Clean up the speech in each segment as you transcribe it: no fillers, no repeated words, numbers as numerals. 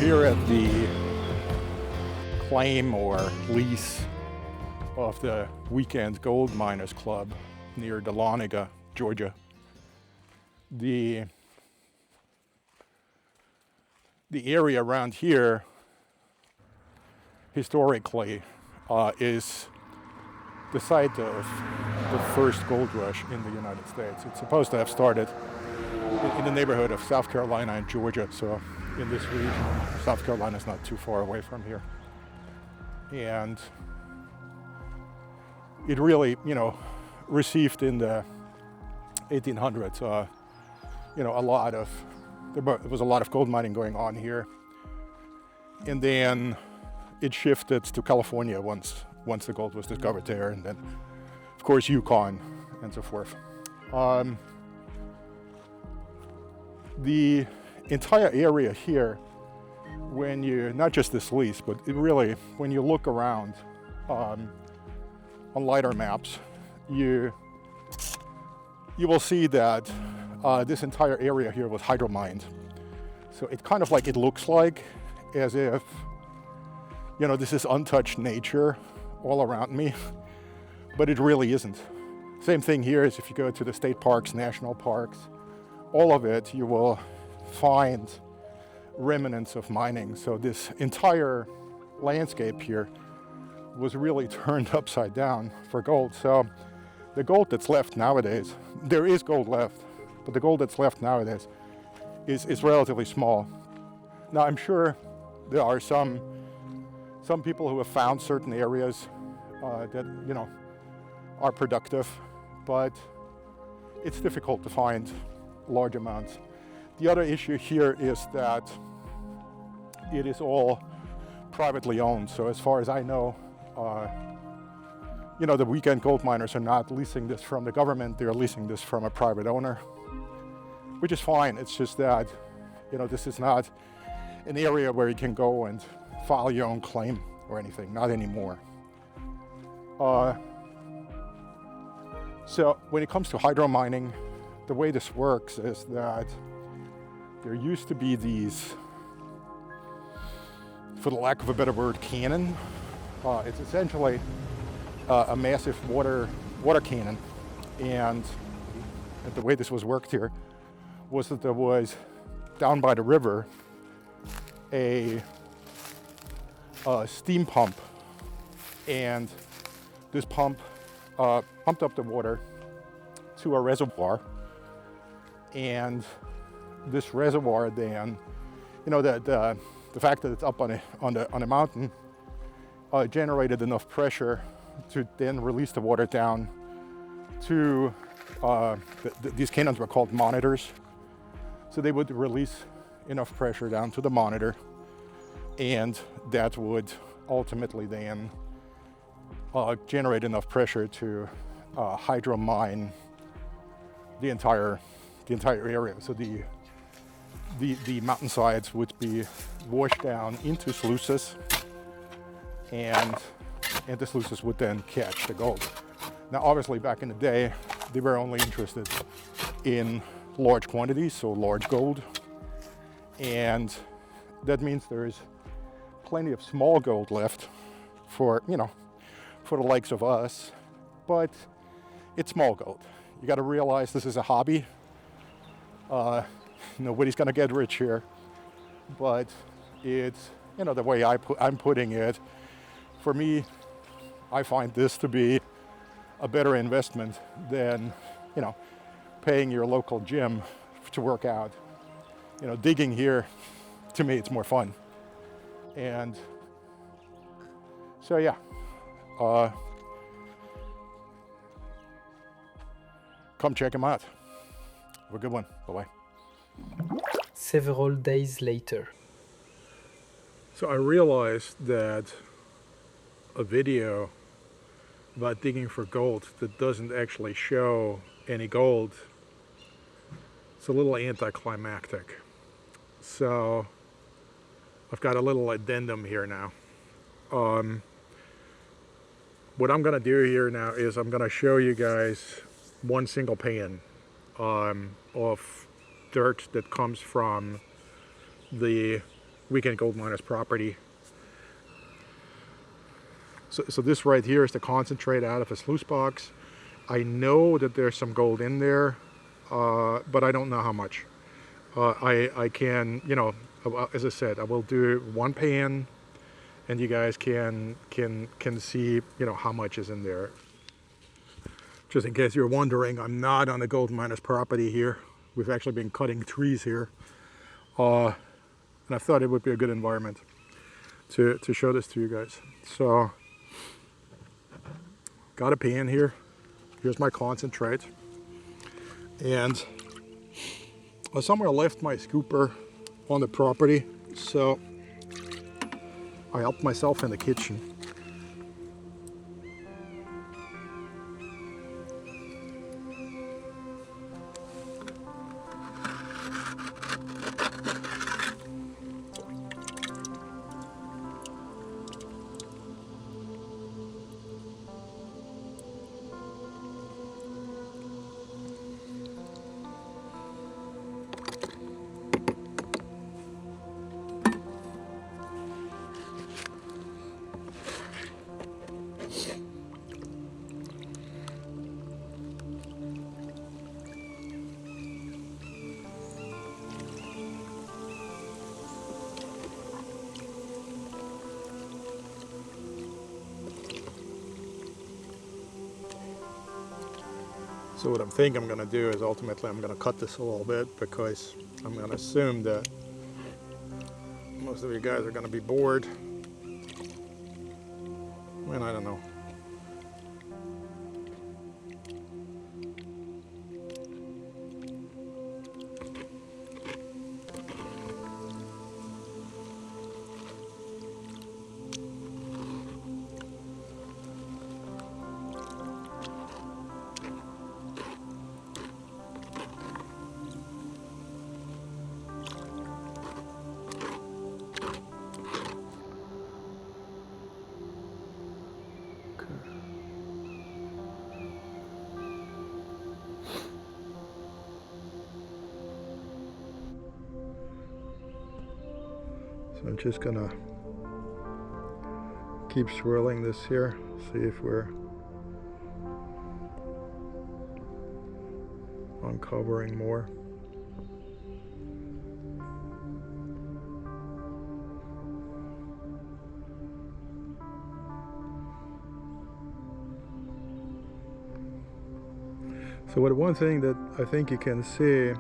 here at the claim or lease of the Weekend Gold Miners Club near Dahlonega, Georgia. The area around here historically is the site of the first gold rush in the United States. It's supposed to have started in the neighborhood of South Carolina and Georgia, so in this region. South Carolina is not too far away from here. And it really, received in the 1800s, there was a lot of gold mining going on here. And then it shifted to California once the gold was discovered there, and then, of course, Yukon and so forth. The entire area here, when you, not just this lease, but it really, when you look around on LiDAR maps, you will see that this entire area here was hydromined. So it kind of like, it looks like as if, this is untouched nature all around me, but it really isn't. Same thing here is if you go to the state parks, national parks, all of it, you will find remnants of mining. So this entire landscape here was really turned upside down for gold. So the gold that's left nowadays, there is gold left, but the gold that's left nowadays is relatively small. Now I'm sure there are some people who have found certain areas that are productive, but it's difficult to find large amounts. The other issue here is that it is all privately owned. So as far as I know, the Weekend Gold Miners are not leasing this from the government, they're leasing this from a private owner, which is fine. It's just that, this is not an area where you can go and file your own claim or anything, not anymore. So when it comes to hydromining, the way this works is that there used to be these, for the lack of a better word, cannon. It's essentially a massive water cannon, and the way this was worked here was that there was, down by the river, a steam pump, and this pump pumped up the water to a reservoir, and this reservoir then, the fact that it's up on a mountain generated enough pressure to then release the water down to these cannons were called monitors. So they would release enough pressure down to the monitor, and that would ultimately then generate enough pressure to hydromine the entire area. So the mountainsides would be washed down into sluices, and the sluices would then catch the gold. Now, obviously, back in the day, they were only interested in large quantities, so large gold, and that means there is plenty of small gold left for the likes of us, but it's small gold. You got to realize this is a hobby. Nobody's going to get rich here, but it's, the way I'm putting it, for me, I find this to be a better investment than, paying your local gym to work out. Digging here, to me, it's more fun. And so, yeah. Come check them out. Have a good one. Bye-bye. Several days later. So I realized that a video about digging for gold that doesn't actually show any gold, it's a little anticlimactic. So I've got a little addendum here now. What I'm going to do here now is I'm going to show you guys one single pan of dirt that comes from the Weekend Gold Miners property. So this right here is the concentrate out of a sluice box. I know that there's some gold in there, but I don't know how much. I can, you know, as I said, I will do one pan, and you guys can see, you know, how much is in there. Just in case you're wondering, I'm not on the gold miners property here. We've actually been cutting trees here, and I thought it would be a good environment to show this to you guys. So, got a pan here. Here's my concentrate, and I somewhere left my scooper on the property, so I helped myself in the kitchen. So what I'm thinking I'm going to do is ultimately I'm going to cut this a little bit, because I'm going to assume that most of you guys are going to be bored. And I don't know. So I'm just gonna keep swirling this here, see if we're uncovering more. So one thing that I think you can see,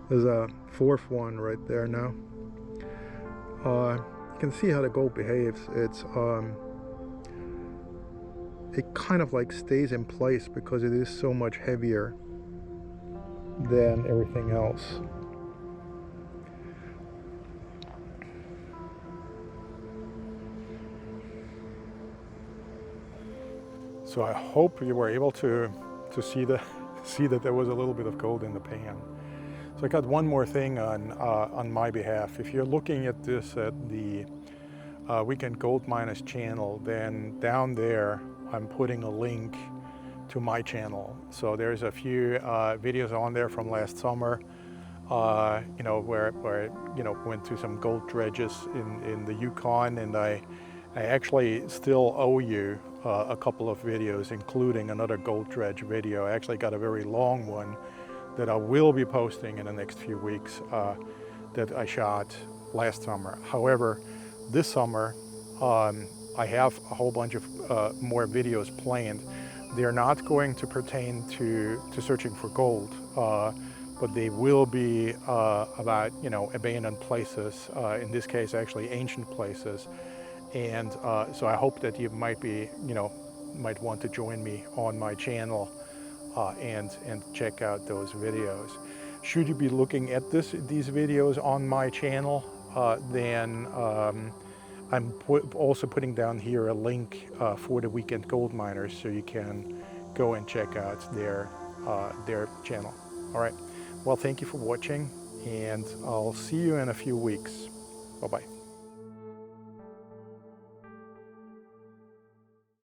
there's a fourth one right there now. You can see how the gold behaves. It kind of like stays in place because it is so much heavier than everything else. So I hope you were able to see that there was a little bit of gold in the pan. So I got one more thing on my behalf. If you're looking at this at the Weekend Gold Miners channel, then down there I'm putting a link to my channel. So there's a few videos on there from last summer, you know, where you know, went to some gold dredges in the Yukon, and I actually still owe you a couple of videos, including another gold dredge video. I actually got a very long one that I will be posting in the next few weeks that I shot last summer. However, this summer I have a whole bunch of more videos planned. They're not going to pertain to searching for gold, but they will be about, you know, abandoned places, in this case actually ancient places. And so I hope that you might want to join me on my channel and check out those videos. Should you be looking at these videos on my channel, then I'm also putting down here a link for the Weekend Gold Miners, so you can go and check out their channel. All right. Well, thank you for watching, and I'll see you in a few weeks. Bye-bye.